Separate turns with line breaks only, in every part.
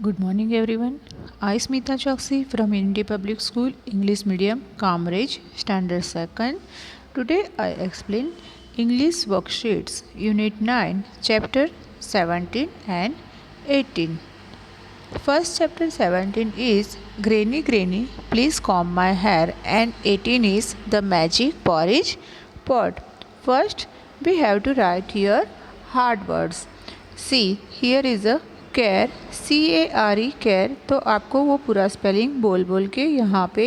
Good morning everyone. I Smita Choksi from India Public School English Medium Cambridge Standard 2nd. Today I explain English worksheets Unit 9 Chapter 17 and 18. First chapter 17 is Granny Granny please comb my hair and 18 is the magic porridge pot. First we have to write here hard words. See here is a care CARE care. तो आपको वो पूरा spelling बोल बोल के यहाँ पे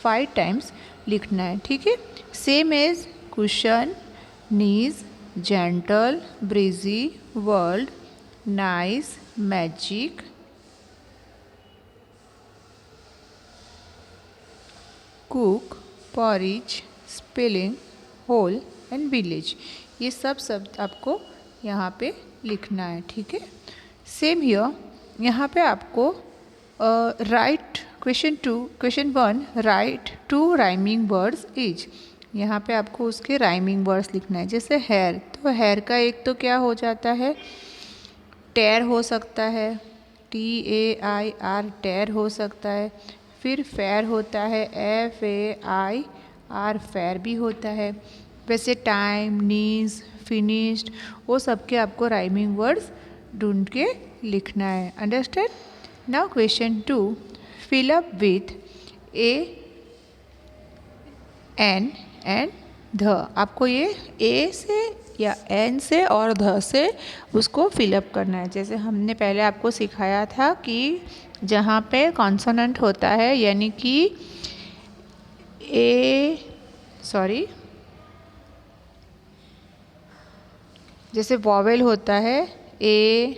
5 times लिखना है, ठीक है। Same as cushion, knees, gentle, breezy, world, nice, magic, cook, porridge, spelling, whole and village. ये सब शब्द आपको यहाँ पे लिखना है, ठीक है। सेम हियर यहाँ पे आपको right question 1 right 2 rhyming words etch. यहाँ पे आपको उसके राइमिंग वर्ड्स लिखना है। जैसे हेयर, तो हेयर का एक तो क्या हो जाता है, टेर हो सकता है, TAIR टेर हो सकता है। फिर फेयर होता है, FAIR फेयर भी होता है। वैसे टाइम, नीज, फिनिश्ड, वो सब के आपको राइमिंग वर्ड्स ढूंढ के लिखना है। Understand. Now question 2 fill up with AN and ध। आपको ये ए से या एन से और ध से उसको फिलअप करना है। जैसे हमने पहले आपको सिखाया था कि जहाँ पे कॉन्सोनेंट होता है, यानी कि जैसे वॉवेल होता है A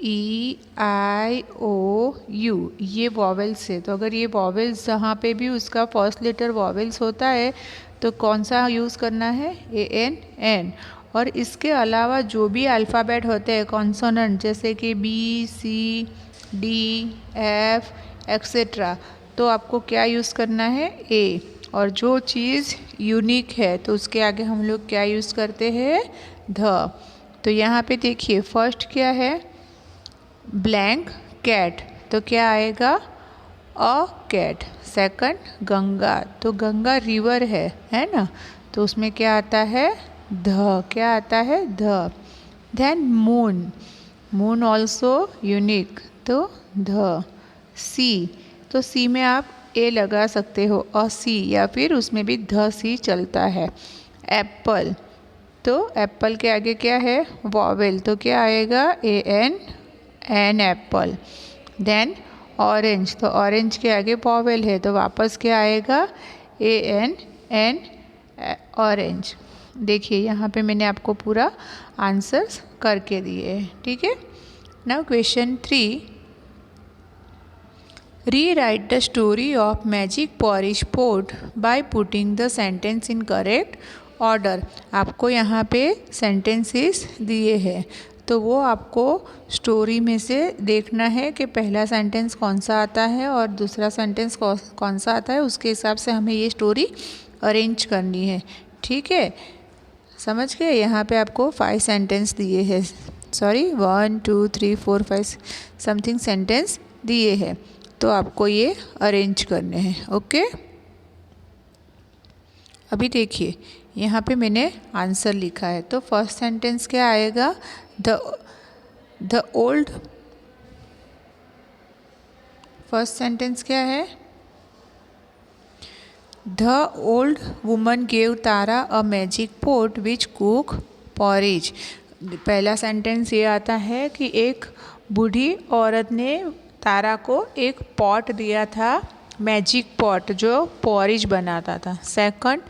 E I O U, ये वॉवेल्स है। तो अगर ये वॉवेल्स जहाँ पे भी उसका फर्स्ट लेटर वॉवेल्स होता है तो कौन सा यूज़ करना है, AN। और इसके अलावा जो भी अल्फ़ाबेट होते हैं कॉन्सोनेंट, जैसे कि B C D F etcetera, तो आपको क्या यूज़ करना है, A। और जो चीज़ यूनिक है तो उसके आगे हम लोग क्या यूज़ करते हैं, ध। तो यहाँ पे देखिए फर्स्ट क्या है, ब्लैंक कैट, तो क्या आएगा, अ कैट। सेकंड गंगा, तो गंगा रिवर है ना, तो उसमें क्या आता है, ध। क्या आता है, ध। Then moon, moon also unique, तो ध। सी, तो सी में आप ए लगा सकते हो, अ सी, या फिर उसमें भी ध सी चलता है। एप्पल, तो एप्पल के आगे क्या है, वॉवेल, तो क्या आएगा, एन एप्पल। देन ऑरेंज, तो ऑरेंज के आगे वॉवेल है तो वापस क्या आएगा, एन ऑरेंज। देखिए यहाँ पे मैंने आपको पूरा आंसर्स करके दिए हैं, ठीक है। Now question 3 rewrite the story of magic porridge pot by putting the sentence in correct order. आपको यहाँ पे सेंटेंसेस दिए हैं, तो वो आपको स्टोरी में से देखना है कि पहला सेंटेंस कौन सा आता है और दूसरा सेंटेंस कौन सा आता है। उसके हिसाब से हमें ये स्टोरी अरेंज करनी है, ठीक है। समझ गए। यहाँ पे आपको 5 सेंटेंस दिए हैं, 1 2 3 4 5 समथिंग सेंटेंस दिए हैं, तो आपको ये अरेंज करने हैं, ओके। अभी देखिए यहाँ पे मैंने आंसर लिखा है, तो फर्स्ट सेंटेंस क्या आएगा, द ओल्ड, फर्स्ट सेंटेंस क्या है, the old woman gave Tara a magic pot which cook porridge. पहला सेंटेंस ये आता है कि एक बूढ़ी औरत ने तारा को एक पॉट दिया था, मैजिक पॉट जो पॉरिज बनाता था। Second,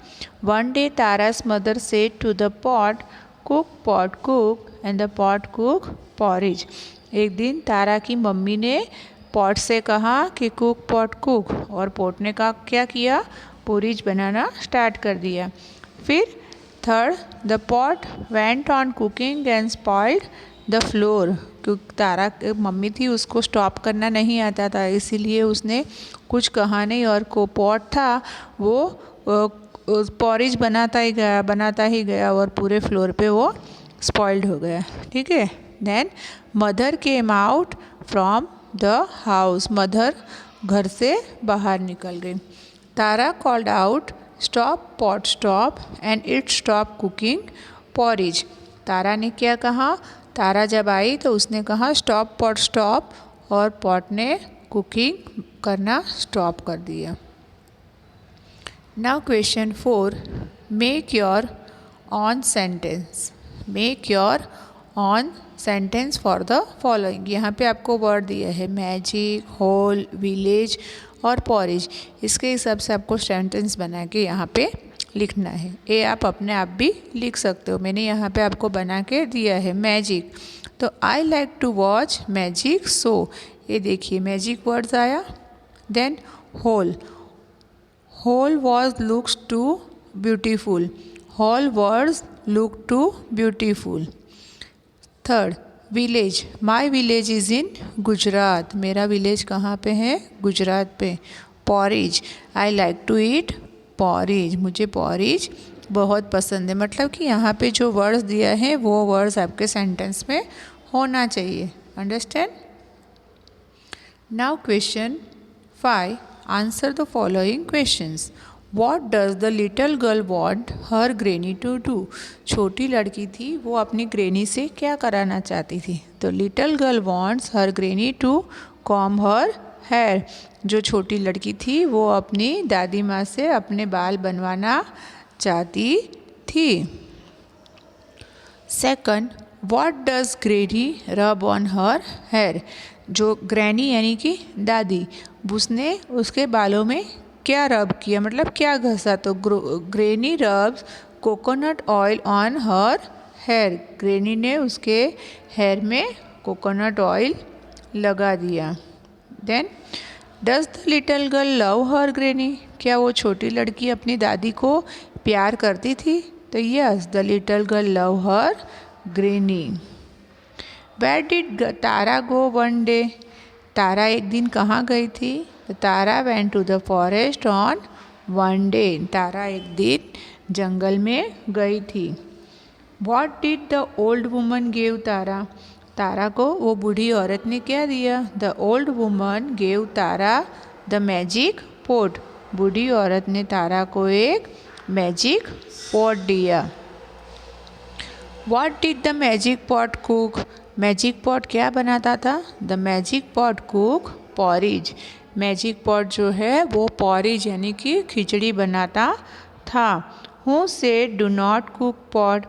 one day Tara's mother said to the pot cook pot cook and the pot cook porridge. एक दिन तारा की मम्मी ने पॉट से कहा कि कुक पॉट कुक, और पॉट ने क्या किया, पोरिज बनाना स्टार्ट कर दिया। फिर third, the pot went on cooking and spoiled the floor. क्योंकि तारा की मम्मी थी, उसको स्टॉप करना नहीं आता था, इसीलिए उसने कुछ कहा नहीं, और को पॉट था वो पॉरिज बनाता ही गया और पूरे फ्लोर पे वो स्पॉइल्ड हो गया, ठीक है। Then mother came out from the house, mother घर से बाहर निकल गई। Tara called out stop pot stop and it stop cooking porridge. Tara ने क्या कहा? तारा जब आई तो उसने कहा स्टॉप पॉट स्टॉप, और पॉट ने कुकिंग करना स्टॉप कर दिया। Now question 4, make your own sentence. Make your own sentence for the following. यहाँ पे आपको वर्ड दिया है मैजिक, होल, विलेज और पॉरिज। इसके हिसाब से आपको सेंटेंस बना के यहाँ पे लिखना है। ये आप अपने आप भी लिख सकते हो, मैंने यहाँ पे आपको बना के दिया है। मैजिक, तो I like to watch magic show, ये देखिए मैजिक वर्ड्स आया। Then whole, whole was looks too beautiful, whole words look too beautiful. Third, village, my village is in Gujarat, मेरा विलेज कहाँ पे है? गुजरात पे। Porridge, I like to eat porridge, मुझे porridge बहुत पसंद है। मतलब कि यहाँ पे जो वर्ड्स दिया है वो वर्ड्स आपके सेंटेंस में होना चाहिए। Understand? Now question 5, answer the following questions. What does the little girl want her granny to do? छोटी लड़की थी, वो अपनी ग्रेनी से क्या कराना चाहती थी? तो little girl wants her granny to comb her hair. जो छोटी लड़की थी वो अपनी दादी माँ से अपने बाल बनवाना चाहती थी। Second, what does granny rub on her hair? जो ग्रैनी यानी कि दादी, उसने उसके बालों में क्या रब किया, मतलब क्या घसा? तो granny rubs coconut oil on her hair, granny ने उसके हेयर में कोकोनट ऑयल लगा दिया। Then does the little girl love her granny, क्या वो छोटी लड़की अपनी दादी को प्यार करती थी? तो yes, the little girl love her granny. Where did Tara go one day, Tara एक दिन कहाँ गई थी? Tara went to the forest on one day, Tara एक दिन जंगल में गई थी। What did the old woman gave Tara, Tara को वो बूढ़ी औरत ने क्या दिया? The old woman gave Tara the magic pot, बूढ़ी औरत ने तारा को एक मैजिक पॉट दिया। What did the magic pot cook, magic pot क्या बनाता था? The magic pot cook porridge, magic pot जो है वो पॉरिज यानी कि खिचड़ी बनाता था। Who said do not cook pot,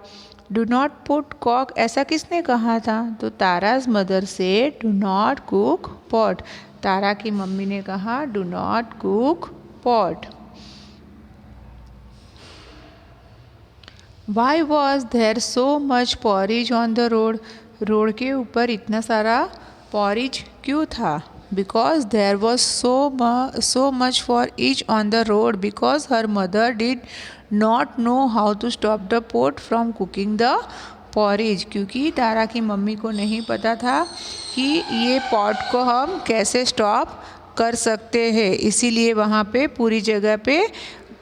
do not put cook, ऐसा किसने कहा था? तो ताराज मदर से do not cook pot, Tara की मम्मी ने कहा do not cook pot. Why was there so much porridge on the road, road के ऊपर इतना सारा पॉरिज क्यों था? Because there was so much for each on the road, because her mother did not know how to stop the pot from cooking the porridge, क्योंकि तारा की mummy को नहीं पता था कि ये पॉट को हम कैसे स्टॉप कर सकते हैं, इसीलिए वहाँ पे पूरी जगह पे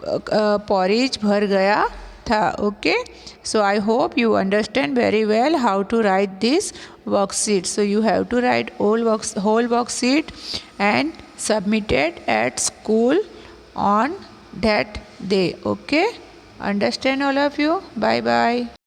पॉरिज भर गया था। Okay, so I hope you understand very well how to write this worksheet. So you have to write whole worksheet and submit it at school on that day. Okay, understand all of you? Bye bye.